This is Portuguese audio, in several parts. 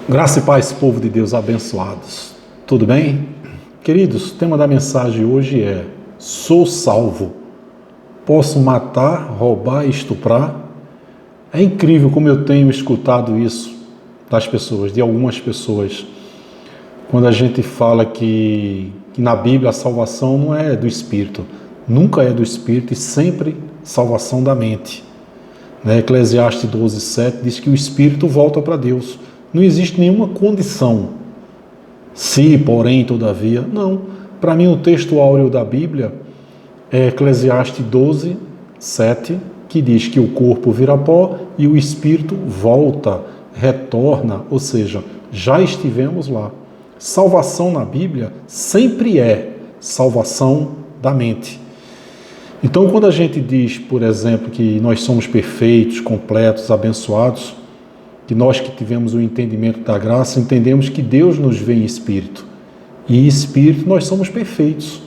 Graça e paz, povo de Deus abençoados. Tudo bem? Queridos, o tema da mensagem hoje é: sou salvo. Posso matar, roubar e estuprar? É incrível como eu tenho escutado isso das pessoas, de algumas pessoas, quando a gente fala que na Bíblia a salvação não é do Espírito, nunca é do Espírito e sempre salvação da mente. Eclesiastes 12:7 diz que o Espírito volta para Deus. Não existe nenhuma condição. Se, porém, todavia, não. Para mim, o texto áureo da Bíblia é Eclesiastes 12:7, que diz que o corpo vira pó e o Espírito volta, retorna, ou seja, já estivemos lá. Salvação na Bíblia sempre é salvação da mente. Então, quando a gente diz, por exemplo, que nós somos perfeitos, completos, abençoados, que nós que tivemos o entendimento da graça, entendemos que Deus nos vê em espírito. E em espírito nós somos perfeitos.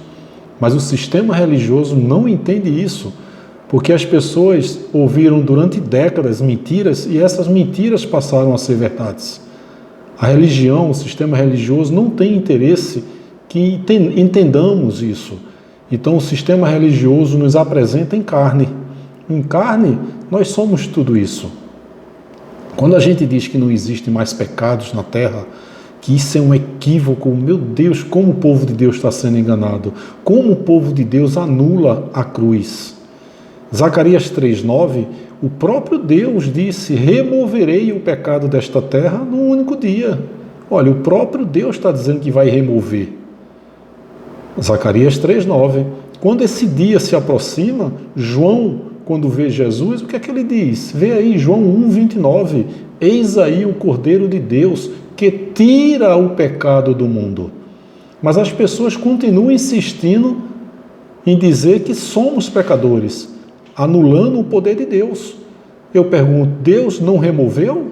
Mas o sistema religioso não entende isso, porque as pessoas ouviram durante décadas mentiras e essas mentiras passaram a ser verdades. A religião, o sistema religioso não tem interesse que entendamos isso. Então o sistema religioso nos apresenta em carne. Em carne nós somos tudo isso. Quando a gente diz que não existem mais pecados na terra, que isso é um equívoco, meu Deus, como o povo de Deus está sendo enganado, como o povo de Deus anula a cruz. Zacarias 3:9, o próprio Deus disse: removerei o pecado desta terra num único dia. Olha, o próprio Deus está dizendo que vai remover. Zacarias 3:9. Quando esse dia se aproxima, João, quando vê Jesus, o que é que ele diz? Vê aí João 1:29, eis aí o Cordeiro de Deus que tira o pecado do mundo. Mas as pessoas continuam insistindo em dizer que somos pecadores, anulando o poder de Deus. Eu pergunto, Deus não removeu?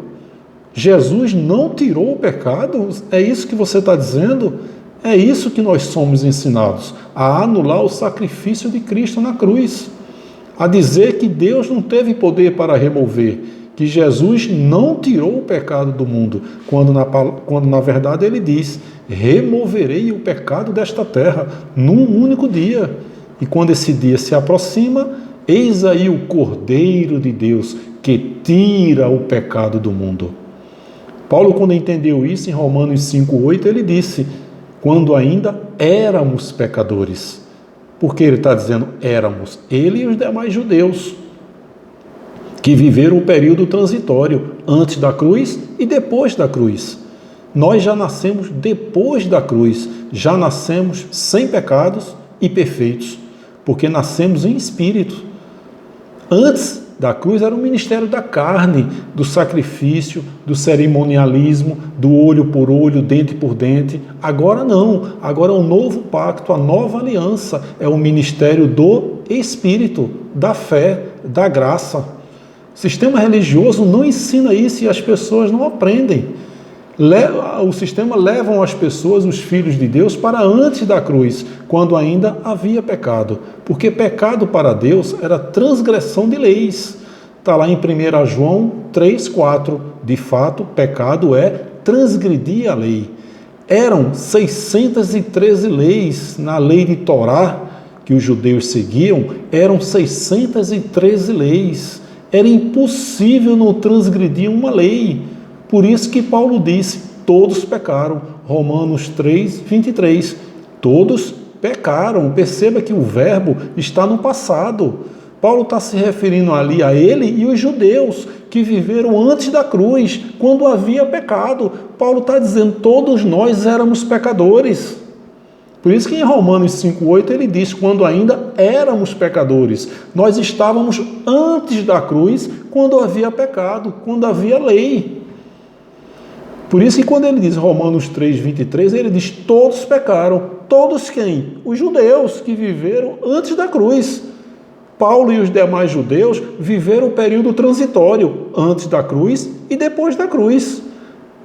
Jesus não tirou o pecado? É isso que você está dizendo? É isso que nós somos ensinados, a anular o sacrifício de Cristo na cruz. A dizer que Deus não teve poder para remover, que Jesus não tirou o pecado do mundo, quando na verdade ele diz: removerei o pecado desta terra num único dia. E quando esse dia se aproxima, eis aí o Cordeiro de Deus que tira o pecado do mundo. Paulo, quando entendeu isso em Romanos 5:8, ele disse: quando ainda éramos pecadores. Porque ele está dizendo éramos, ele e os demais judeus, que viveram o período transitório, antes da cruz e depois da cruz. Nós já nascemos depois da cruz, já nascemos sem pecados e perfeitos, porque nascemos em espírito. Antes da cruz era o ministério da carne, do sacrifício, do cerimonialismo, do olho por olho, dente por dente. Agora não, agora é um novo pacto, a nova aliança, é o ministério do Espírito, da fé, da graça. O sistema religioso não ensina isso e as pessoas não aprendem. O sistema leva as pessoas, os filhos de Deus, para antes da cruz, quando ainda havia pecado. Porque pecado para Deus era transgressão de leis. Está lá em 1 João 3:4. De fato, pecado é transgredir a lei. Eram 613 leis na lei de Torá, que os judeus seguiam, eram 613 leis. Era impossível não transgredir uma lei. Por isso que Paulo disse, todos pecaram. Romanos 3:23. Todos pecaram. Perceba que o verbo está no passado. Paulo está se referindo ali a ele e os judeus que viveram antes da cruz, quando havia pecado. Paulo está dizendo, todos nós éramos pecadores. Por isso que em Romanos 5:8 ele diz, quando ainda éramos pecadores. Nós estávamos antes da cruz, quando havia pecado, quando havia lei. Por isso que quando ele diz Romanos 3:23, ele diz, todos pecaram. Todos quem? Os judeus que viveram antes da cruz. Paulo e os demais judeus viveram o período transitório, antes da cruz e depois da cruz.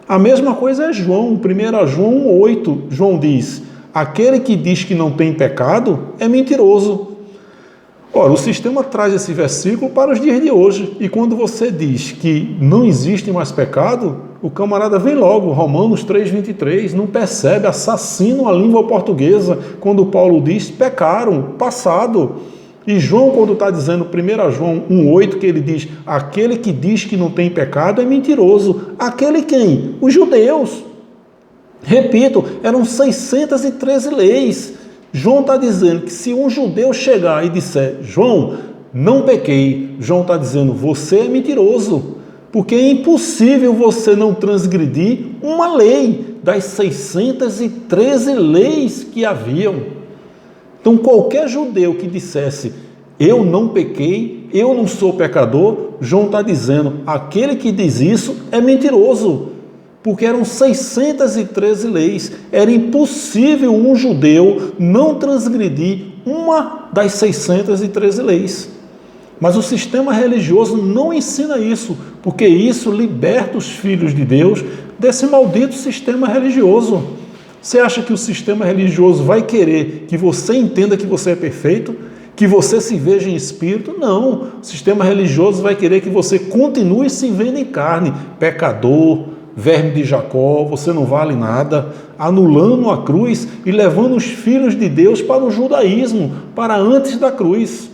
A mesma coisa é João, 1 João 1:8. João diz, aquele que diz que não tem pecado é mentiroso. Ora, o sistema traz esse versículo para os dias de hoje. E quando você diz que não existe mais pecado, o camarada vem logo, Romanos 3,23, não percebe, assassino a língua portuguesa, quando Paulo diz, pecaram, passado. E João, quando está dizendo, 1 João 1,8, que ele diz, aquele que diz que não tem pecado é mentiroso. Aquele quem? Os judeus. Repito, eram 613 leis. João está dizendo que se um judeu chegar e disser, João, não pequei, João está dizendo, você é mentiroso, porque é impossível você não transgredir uma lei das 613 leis que haviam. Então qualquer judeu que dissesse, eu não pequei, eu não sou pecador, João está dizendo, aquele que diz isso é mentiroso. Porque eram 613 leis, era impossível um judeu não transgredir uma das 613 leis. Mas o sistema religioso não ensina isso, porque isso liberta os filhos de Deus desse maldito sistema religioso. Você acha que o sistema religioso vai querer que você entenda que você é perfeito? Que você se veja em espírito? Não. O sistema religioso vai querer que você continue se vendo em carne, pecador, verme de Jacó, você não vale nada, anulando a cruz e levando os filhos de Deus para o judaísmo, para antes da cruz.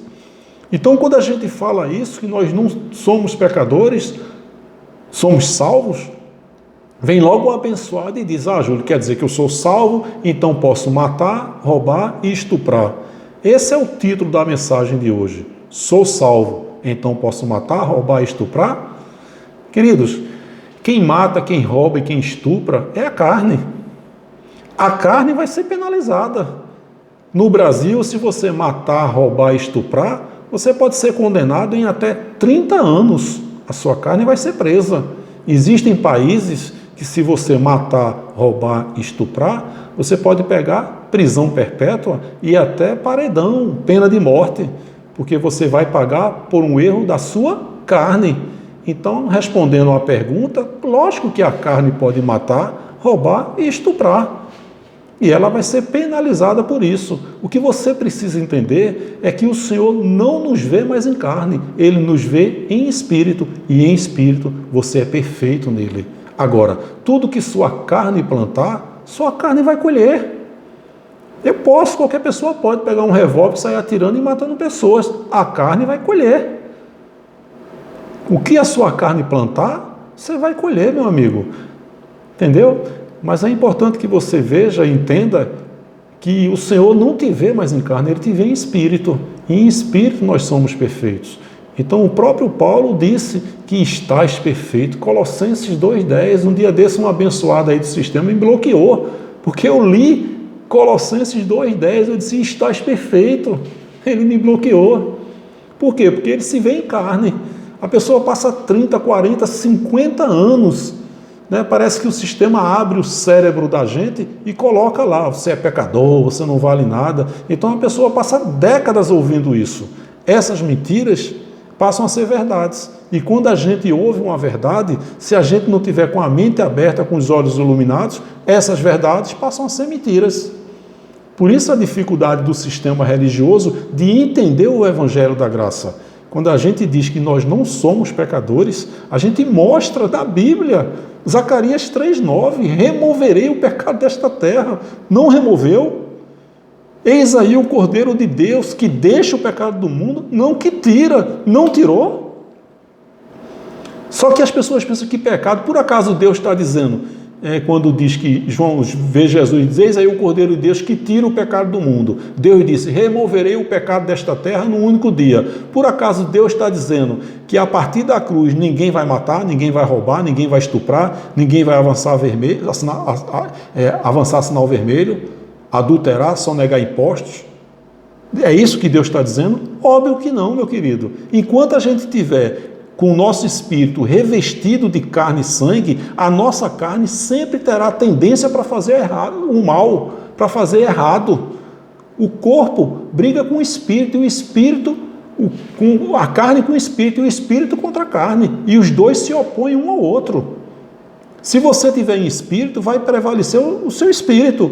Então, quando a gente fala isso, que nós não somos pecadores, somos salvos, vem logo o abençoado e diz, Júlio, quer dizer que eu sou salvo, então posso matar, roubar e estuprar. Esse é o título da mensagem de hoje. Sou salvo, então posso matar, roubar e estuprar? Queridos, quem mata, quem rouba e quem estupra é a carne. A carne vai ser penalizada. No Brasil, se você matar, roubar e estuprar, você pode ser condenado em até 30 anos. A sua carne vai ser presa. Existem países que se você matar, roubar e estuprar, você pode pegar prisão perpétua e até paredão, pena de morte, porque você vai pagar por um erro da sua carne. Então, respondendo à pergunta, lógico que a carne pode matar, roubar e estuprar. E ela vai ser penalizada por isso. O que você precisa entender é que o Senhor não nos vê mais em carne, Ele nos vê em espírito, e em espírito você é perfeito nele. Agora, tudo que sua carne plantar, sua carne vai colher. Qualquer pessoa pode pegar um revólver, sair atirando e matando pessoas. A carne vai colher. O que a sua carne plantar, você vai colher, meu amigo. Entendeu? Mas é importante que você veja e entenda que o Senhor não te vê mais em carne, Ele te vê em espírito. E em espírito nós somos perfeitos. Então o próprio Paulo disse que estás perfeito. Colossenses 2,10, um dia desse um abençoado aí do sistema me bloqueou, porque eu li Colossenses 2,10, eu disse, estás perfeito. Ele me bloqueou. Por quê? Porque ele se vê em carne. A pessoa passa 30, 40, 50 anos, né? Parece que o sistema abre o cérebro da gente e coloca lá, você é pecador, você não vale nada. Então a pessoa passa décadas ouvindo isso. Essas mentiras passam a ser verdades. E quando a gente ouve uma verdade, se a gente não tiver com a mente aberta, com os olhos iluminados, essas verdades passam a ser mentiras. Por isso a dificuldade do sistema religioso de entender o Evangelho da Graça. Quando a gente diz que nós não somos pecadores, a gente mostra da Bíblia, Zacarias 3,9, removerei o pecado desta terra. Não removeu? Eis aí o Cordeiro de Deus que deixa o pecado do mundo, não que tira, não tirou. Só que as pessoas pensam que pecado, por acaso Deus está dizendo, quando diz que João vê Jesus e diz, eis aí o Cordeiro de Deus que tira o pecado do mundo. Deus disse, removerei o pecado desta terra num único dia. Por acaso Deus está dizendo que a partir da cruz ninguém vai matar, ninguém vai roubar, ninguém vai estuprar, ninguém vai avançar sinal vermelho, adulterar, sonegar impostos? É isso que Deus está dizendo? Óbvio que não, meu querido. Enquanto a gente tiver com o nosso espírito revestido de carne e sangue, a nossa carne sempre terá tendência para fazer errado, o mal, para fazer errado. O corpo briga com o espírito, e o espírito, com a carne com o espírito, e o espírito contra a carne, e os dois se opõem um ao outro. Se você tiver em espírito, vai prevalecer o seu espírito.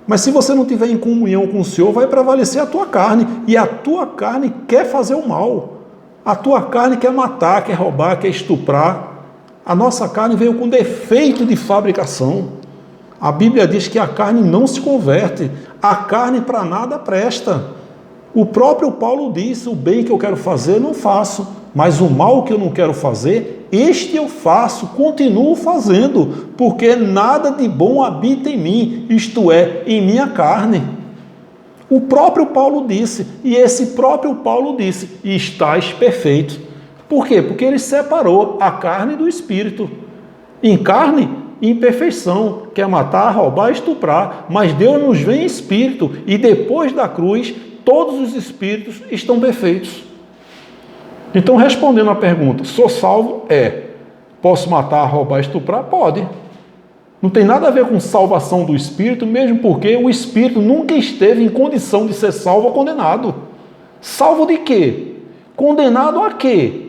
Mas se você não estiver em comunhão com o Senhor, vai prevalecer a tua carne. E a tua carne quer fazer o mal. A tua carne quer matar, quer roubar, quer estuprar. A nossa carne veio com defeito de fabricação. A Bíblia diz que a carne não se converte. A carne para nada presta. O próprio Paulo disse, o bem que eu quero fazer, não faço. Mas o mal que eu não quero fazer, este eu faço, continuo fazendo. Porque nada de bom habita em mim, isto é, em minha carne. O próprio Paulo disse, e esse próprio Paulo disse, e estáis perfeitos. Por quê? Porque ele separou a carne do espírito. Em carne, imperfeição, quer matar, roubar, estuprar, mas Deus nos vê em espírito, e depois da cruz, todos os espíritos estão perfeitos. Então, respondendo à pergunta, sou salvo? Posso matar, roubar, estuprar? Pode. Não tem nada a ver com salvação do espírito, mesmo porque o espírito nunca esteve em condição de ser salvo ou condenado. Salvo de quê? Condenado a quê?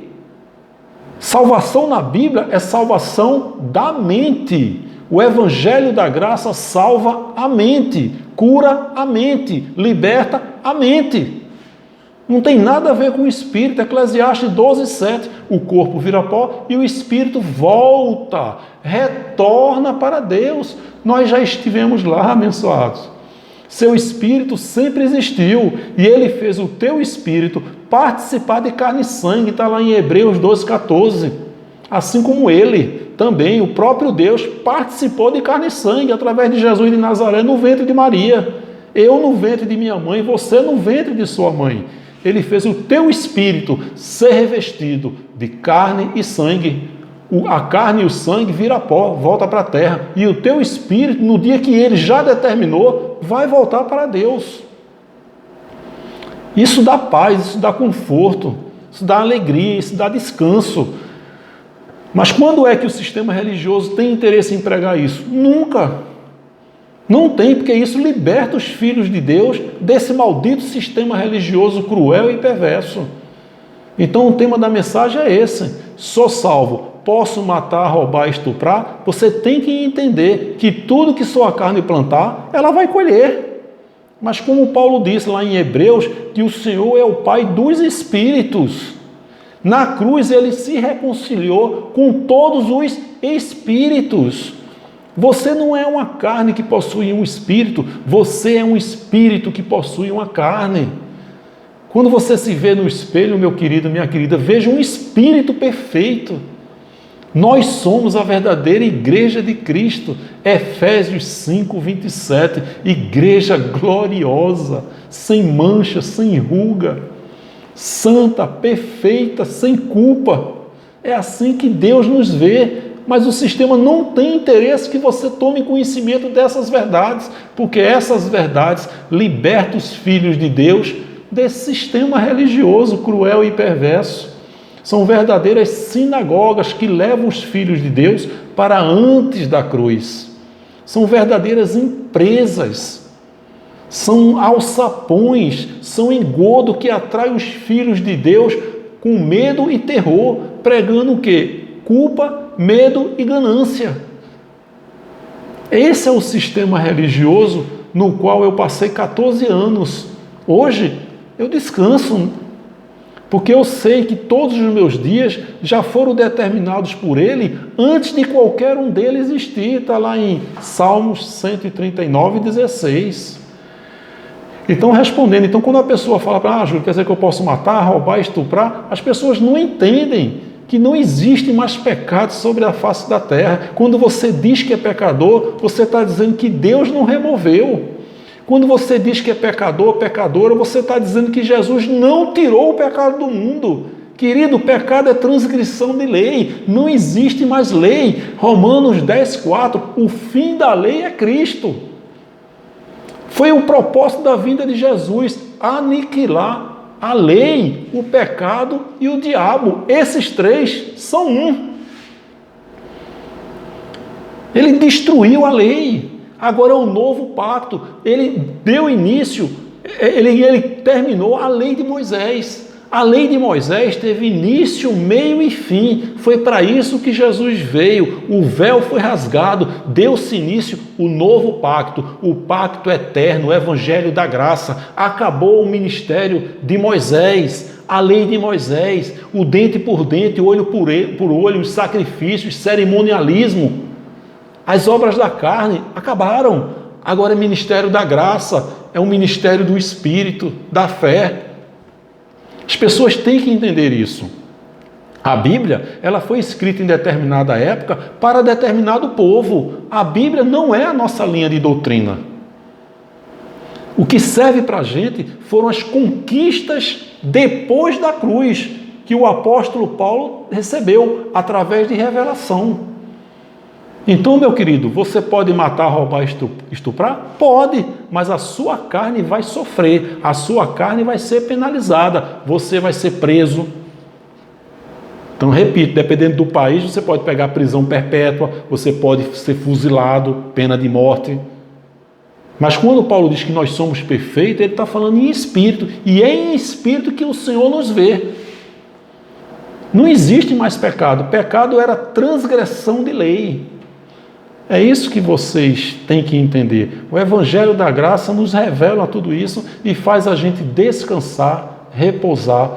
Salvação na Bíblia é salvação da mente. O Evangelho da Graça salva a mente, cura a mente, liberta a mente. Não tem nada a ver com o espírito. Eclesiastes 12:7. O corpo vira pó e o espírito volta, retorna para Deus. Nós já estivemos lá, abençoados. Seu espírito sempre existiu e ele fez o teu espírito participar de carne e sangue. Está lá em Hebreus 12:14. Assim como ele também, o próprio Deus, participou de carne e sangue através de Jesus de Nazaré no ventre de Maria. Eu no ventre de minha mãe, você no ventre de sua mãe. Ele fez o teu espírito ser revestido de carne e sangue. A carne e o sangue vira pó, volta para a terra. E o teu espírito, no dia que ele já determinou, vai voltar para Deus. Isso dá paz, isso dá conforto, isso dá alegria, isso dá descanso. Mas quando é que o sistema religioso tem interesse em pregar isso? Nunca. Não tem, porque isso liberta os filhos de Deus desse maldito sistema religioso cruel e perverso. Então o tema da mensagem é esse. Sou salvo, posso matar, roubar, estuprar? Você tem que entender que tudo que sua carne plantar, ela vai colher. Mas como Paulo disse lá em Hebreus, que o Senhor é o Pai dos Espíritos. Na cruz ele se reconciliou com todos os espíritos. Você não é uma carne que possui um espírito, você é um espírito que possui uma carne. Quando você se vê no espelho, meu querido, minha querida, veja um espírito perfeito. Nós somos a verdadeira igreja de Cristo. Efésios 5:27, igreja gloriosa, sem mancha, sem ruga, santa, perfeita, sem culpa. É assim que Deus nos vê. Mas o sistema não tem interesse que você tome conhecimento dessas verdades, porque essas verdades libertam os filhos de Deus desse sistema religioso cruel e perverso. São verdadeiras sinagogas que levam os filhos de Deus para antes da cruz. São verdadeiras empresas, são alçapões, são engodo que atrai os filhos de Deus com medo e terror, pregando o quê? Culpa, medo e ganância. Esse é o sistema religioso no qual eu passei 14 anos. Hoje eu descanso, porque eu sei que todos os meus dias já foram determinados por Ele antes de qualquer um deles existir. Está lá em Salmos 139:16. Então, respondendo, quando a pessoa fala, Júlio, quer dizer que eu posso matar, roubar, estuprar, as pessoas não entendem que não existe mais pecado sobre a face da terra. Quando você diz que é pecador, você está dizendo que Deus não removeu. Quando você diz que é pecador, pecadora, você está dizendo que Jesus não tirou o pecado do mundo. Querido, o pecado é transgressão de lei. Não existe mais lei. Romanos 10:4, o fim da lei é Cristo. Foi o propósito da vinda de Jesus, aniquilar a lei, o pecado e o diabo. Esses três são um. Ele destruiu a lei. Agora é o novo pacto. Ele deu início, ele terminou a lei de Moisés. A lei de Moisés teve início, meio e fim. Foi para isso que Jesus veio. O véu foi rasgado, deu-se início o novo pacto, o pacto eterno, o evangelho da graça. Acabou o ministério de Moisés, a lei de Moisés, o dente por dente, olho por olho, os sacrifícios, cerimonialismo. As obras da carne acabaram. Agora é ministério da graça, é um ministério do Espírito, da fé. As pessoas têm que entender isso. A Bíblia, ela foi escrita em determinada época para determinado povo. A Bíblia não é a nossa linha de doutrina. O que serve para a gente foram as conquistas depois da cruz, que o apóstolo Paulo recebeu através de revelação. Então, meu querido, você pode matar, roubar, estuprar? Pode, mas a sua carne vai sofrer, a sua carne vai ser penalizada, você vai ser preso. Então, repito, dependendo do país, você pode pegar prisão perpétua, você pode ser fuzilado, pena de morte. Mas quando Paulo diz que nós somos perfeitos, ele está falando em espírito, e é em espírito que o Senhor nos vê. Não existe mais pecado, pecado era transgressão de lei. É isso que vocês têm que entender. O Evangelho da Graça nos revela tudo isso e faz a gente descansar, repousar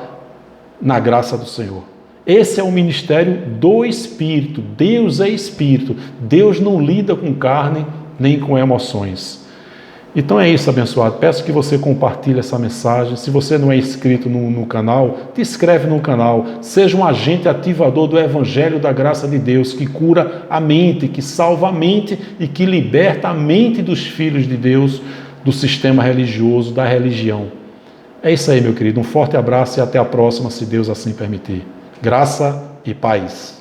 na graça do Senhor. Esse é o ministério do Espírito. Deus é Espírito. Deus não lida com carne nem com emoções. Então é isso, abençoado. Peço que você compartilhe essa mensagem. Se você não é inscrito no canal, te inscreve no canal. Seja um agente ativador do Evangelho da Graça de Deus, que cura a mente, que salva a mente e que liberta a mente dos filhos de Deus do sistema religioso, da religião. É isso aí, meu querido. Um forte abraço e até a próxima, se Deus assim permitir. Graça e paz.